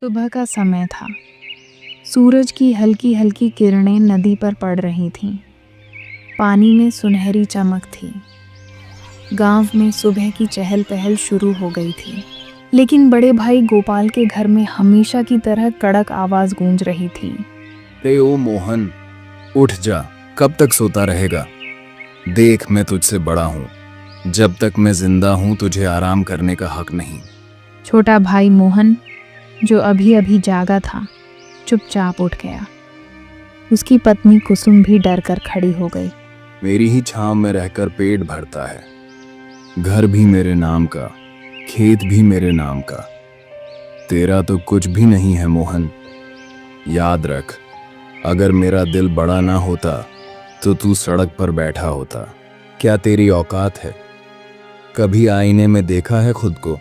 सुबह का समय था। सूरज की हल्की हल्की किरणें नदी पर पड़ रही थीं। पानी में सुनहरी चमक थी। गांव में सुबह की चहल पहल शुरू हो गई थी, लेकिन बड़े भाई गोपाल के घर में हमेशा की तरह कड़क आवाज गूंज रही थी। रे ओ मोहन, उठ जा। कब तक सोता रहेगा? देख, मैं तुझसे बड़ा हूँ। जब तक मैं जिंदा हूँ तुझे आराम करने का हक नहीं। छोटा भाई मोहन, जो अभी अभी जागा था, चुपचाप उठ गया। उसकी पत्नी कुसुम भी डर कर खड़ी हो गई। मेरी ही छांव में रहकर पेट भरता है। घर भी मेरे नाम का, खेत भी मेरे नाम का। तेरा तो कुछ भी नहीं है मोहन। याद रख, अगर मेरा दिल बड़ा ना होता तो तू सड़क पर बैठा होता। क्या तेरी औकात है? कभी आईने में देखा है खुद को?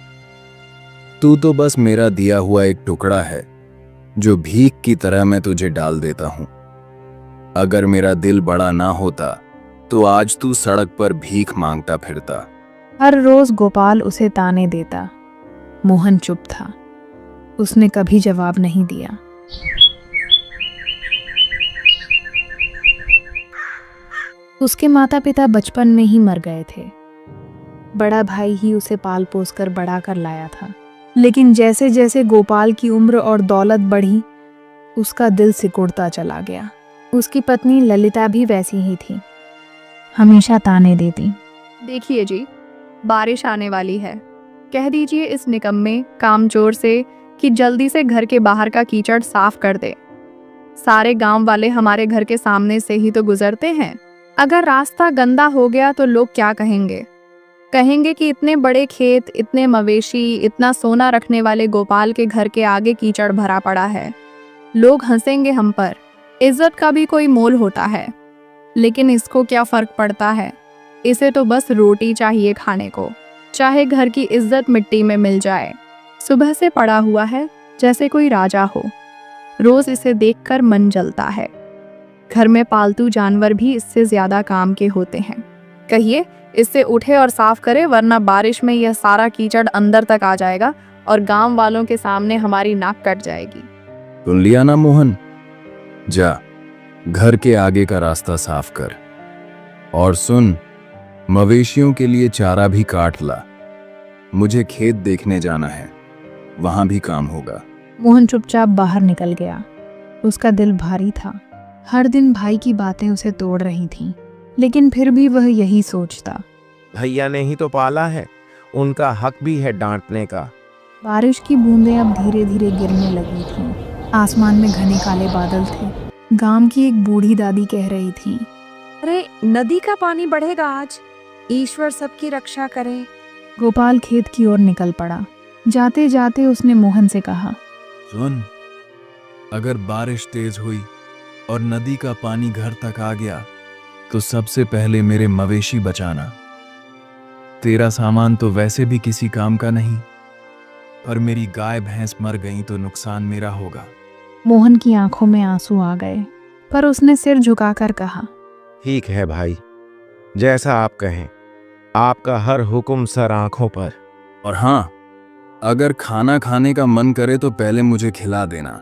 तू तो बस मेरा दिया हुआ एक टुकड़ा है, जो भीख की तरह मैं तुझे डाल देता हूं। अगर मेरा दिल बड़ा ना होता तो आज तू सड़क पर भीख मांगता फिरता। हर रोज गोपाल उसे ताने देता। मोहन चुप था। उसने कभी जवाब नहीं दिया। उसके माता पिता बचपन में ही मर गए थे। बड़ा भाई ही उसे पाल पोस कर बड़ा कर लाया था। लेकिन जैसे जैसे गोपाल की उम्र और दौलत बढ़ी, उसका दिल सिकुड़ता चला गया। उसकी पत्नी ललिता भी वैसी ही थी, हमेशा ताने देती। देखिए जी, बारिश आने वाली है। कह दीजिए इस निकम्मे कामचोर से कि जल्दी से घर के बाहर का कीचड़ साफ कर दे। सारे गांव वाले हमारे घर के सामने से ही तो गुजरते हैं। अगर रास्ता गंदा हो गया तो लोग क्या कहेंगे? कहेंगे कि इतने बड़े खेत, इतने मवेशी, इतना सोना रखने वाले गोपाल के घर के आगे कीचड़ भरा पड़ा है। लोग हंसेंगे हम पर। इज्जत का भी कोई मोल होता है, लेकिन इसको क्या फर्क पड़ता है? इसे तो बस रोटी चाहिए खाने को, चाहे घर की इज्जत मिट्टी में मिल जाए। सुबह से पड़ा हुआ है जैसे कोई राजा हो। रोज इसे देखकर मन जलता है। घर में पालतू जानवर भी इससे ज्यादा काम के होते हैं। कहिए, इससे उठे और साफ करे, वरना बारिश में यह सारा कीचड़ अंदर तक आ जाएगा और गांव वालों के सामने हमारी नाक कट जाएगी। सुन लिया ना मोहन? जा, घर के आगे का रास्ता साफ कर। और सुन, मवेशियों के लिए चारा भी काट ला। मुझे खेत देखने जाना है, वहां भी काम होगा। मोहन चुपचाप बाहर निकल गया। उसका दिल भारी था। हर दिन भाई की बातें उसे तोड़ रही थीं, लेकिन फिर भी वह यही सोचता। भैया ने ही तो पाला है, उनका हक भी है डांटने का। बारिश की बूंदें अब धीरे धीरे गिरने लगी थीं। आसमान में घने काले बादल थे। गांव की एक बूढ़ी दादी कह रही थी, अरे, नदी का पानी बढ़ेगा आज। ईश्वर सबकी रक्षा करे। गोपाल खेत की ओर निकल पड़ा। जाते जाते उसने मोहन से कहा, सुन, अगर बारिश तेज हुई और नदी का पानी घर तक आ गया तो सबसे पहले मेरे मवेशी बचाना। तेरा सामान तो वैसे भी किसी काम का नहीं, पर मेरी गाय भैंस मर गई तो नुकसान मेरा होगा। मोहन की आंखों में आंसू आ गए, पर उसने सिर झुकाकर कहा, ठीक है भाई, जैसा आप कहें। आपका हर हुक्म सर आंखों पर। और हाँ, अगर खाना खाने का मन करे तो पहले मुझे खिला देना।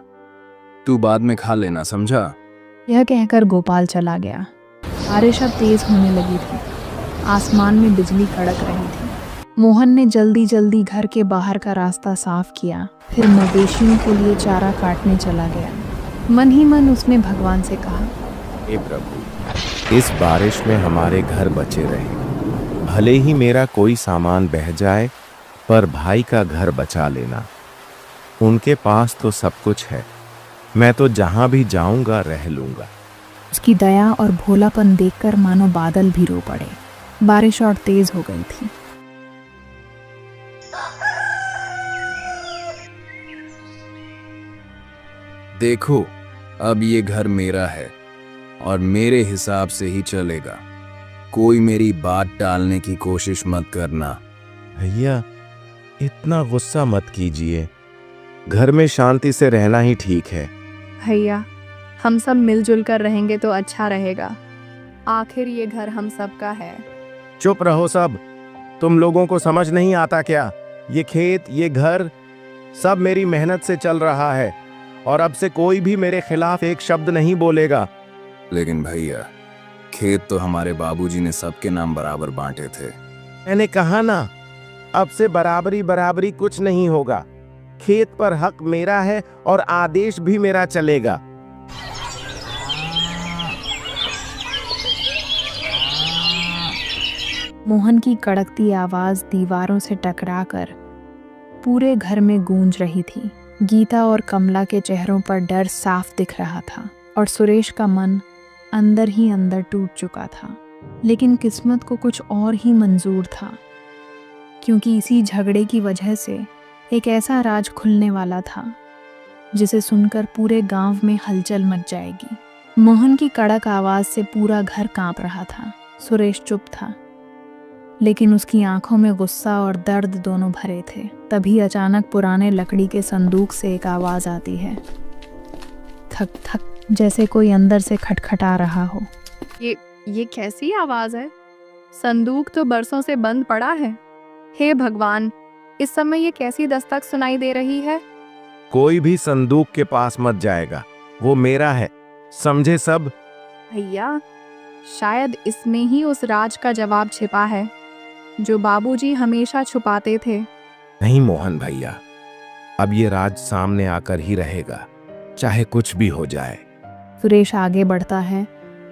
तू बाद में खा लेना, समझा? यह कहकर गोपाल चला गया। बारिश अब तेज होने लगी थी। आसमान में बिजली कड़क रही थी। मोहन ने जल्दी जल्दी घर के बाहर का रास्ता साफ किया, फिर मवेशियों के लिए चारा काटने चला गया। मन ही मन उसने भगवान से कहा, हे प्रभु, इस बारिश में हमारे घर बचे रहे। भले ही मेरा कोई सामान बह जाए, पर भाई का घर बचा लेना। उनके पास तो सब कुछ है, मैं तो जहां भी जाऊंगा रह लूंगा। उसकी दया और भोलापन देखकर मानो बादल भी रो पड़े। बारिश और तेज हो गई थी। देखो, अब ये घर मेरा है और मेरे हिसाब से ही चलेगा। कोई मेरी बात टालने की कोशिश मत करना। भैया, इतना गुस्सा मत कीजिए। घर में शांति से रहना ही ठीक है। भैया, हम सब मिलजुल कर रहेंगे तो अच्छा रहेगा। आखिर ये घर हम सबका है। चुप रहो सब। तुम लोगों को समझ नहीं आता क्या? ये खेत, ये घर सब मेरी मेहनत से चल रहा है और अब से कोई भी मेरे खिलाफ एक शब्द नहीं बोलेगा। लेकिन भैया, खेत तो हमारे बाबूजी ने सबके नाम बराबर बांटे थे। मैंने कहा ना, अब से बराबरी बराबरी कुछ नहीं होगा। खेत पर हक मेरा है और आदेश भी मेरा चलेगा। मोहन की कड़कती आवाज दीवारों से टकराकर पूरे घर में गूंज रही थी। गीता और कमला के चेहरों पर डर साफ दिख रहा था और सुरेश का मन अंदर ही अंदर टूट चुका था। लेकिन किस्मत को कुछ और ही मंजूर था, क्योंकि इसी झगड़े की वजह से एक ऐसा राज खुलने वाला था जिसे सुनकर पूरे गांव में हलचल मच जाएगी। मोहन की कड़क आवाज से पूरा घर कांप रहा था। सुरेश चुप था, लेकिन उसकी आंखों में गुस्सा और दर्द दोनों भरे थे। तभी अचानक पुराने लकड़ी के संदूक से एक आवाज आती है, थक थक, जैसे कोई अंदर से खटखटा रहा हो। ये कैसी आवाज है? संदूक तो बरसों से बंद पड़ा है। हे भगवान, इस समय ये कैसी दस्तक सुनाई दे रही है? कोई भी संदूक के पास मत जाएगा, वो मेरा है, समझे सब? भैया, शायद इसमें ही उस राज का जवाब छिपा है जो बाबूजी हमेशा छुपाते थे। नहीं मोहन भैया, अब ये राज सामने आकर ही रहेगा, चाहे कुछ भी हो जाए। सुरेश आगे बढ़ता है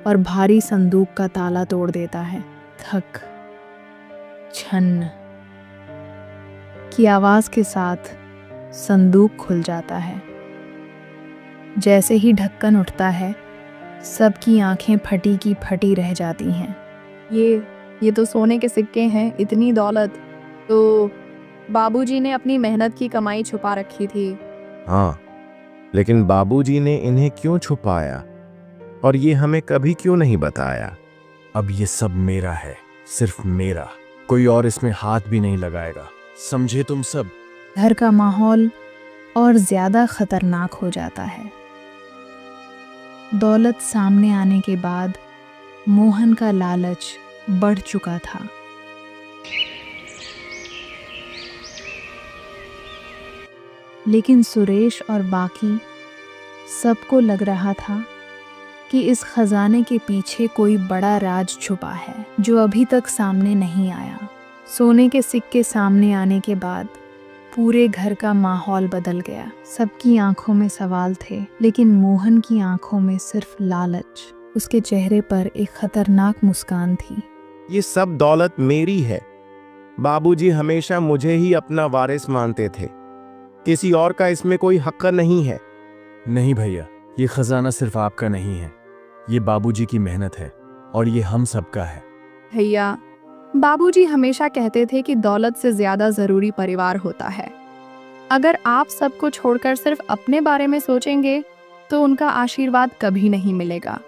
और भारी संदूक का ताला तोड़ देता है। थक, छन्न की आवाज के साथ संदूक खुल जाता है। जैसे ही ढक्कन उठता है, सबकी आंखें फटी की फटी रह जाती हैं। ये तो सोने के सिक्के हैं। इतनी दौलत तो बाबूजी ने अपनी मेहनत की कमाई छुपा रखी थी। हाँ, लेकिन बाबूजी ने इन्हें क्यों छुपाया और ये हमें कभी क्यों नहीं बताया? अब ये सब मेरा है, सिर्फ मेरा। कोई और इसमें हाथ भी नहीं लगाएगा, समझे तुम सब? घर का माहौल और ज्यादा खतरनाक हो जाता है। दौलत सामने आने के बाद मोहन का लालच बढ़ चुका था। लेकिन सुरेश और बाकी सबको लग रहा था कि इस खजाने के पीछे कोई बड़ा राज छुपा है जो अभी तक सामने नहीं आया। सोने के सिक्के सामने आने के बाद पूरे घर का माहौल बदल गया। सबकी आंखों में सवाल थे, लेकिन मोहन की आंखों में सिर्फ लालच। उसके चेहरे पर एक खतरनाक मुस्कान थी। ये सब दौलत मेरी है। बाबूजी हमेशा मुझे ही अपना वारिस मानते थे, किसी और का इसमें कोई हक नहीं है। नहीं भैया, ये खजाना सिर्फ आपका नहीं है, ये बाबूजी की मेहनत है और ये हम सबका है। भैया, बाबूजी हमेशा कहते थे कि दौलत से ज्यादा जरूरी परिवार होता है। अगर आप सबको छोड़कर सिर्फ अपने बारे में सोचेंगे तो उनका आशीर्वाद कभी नहीं मिलेगा।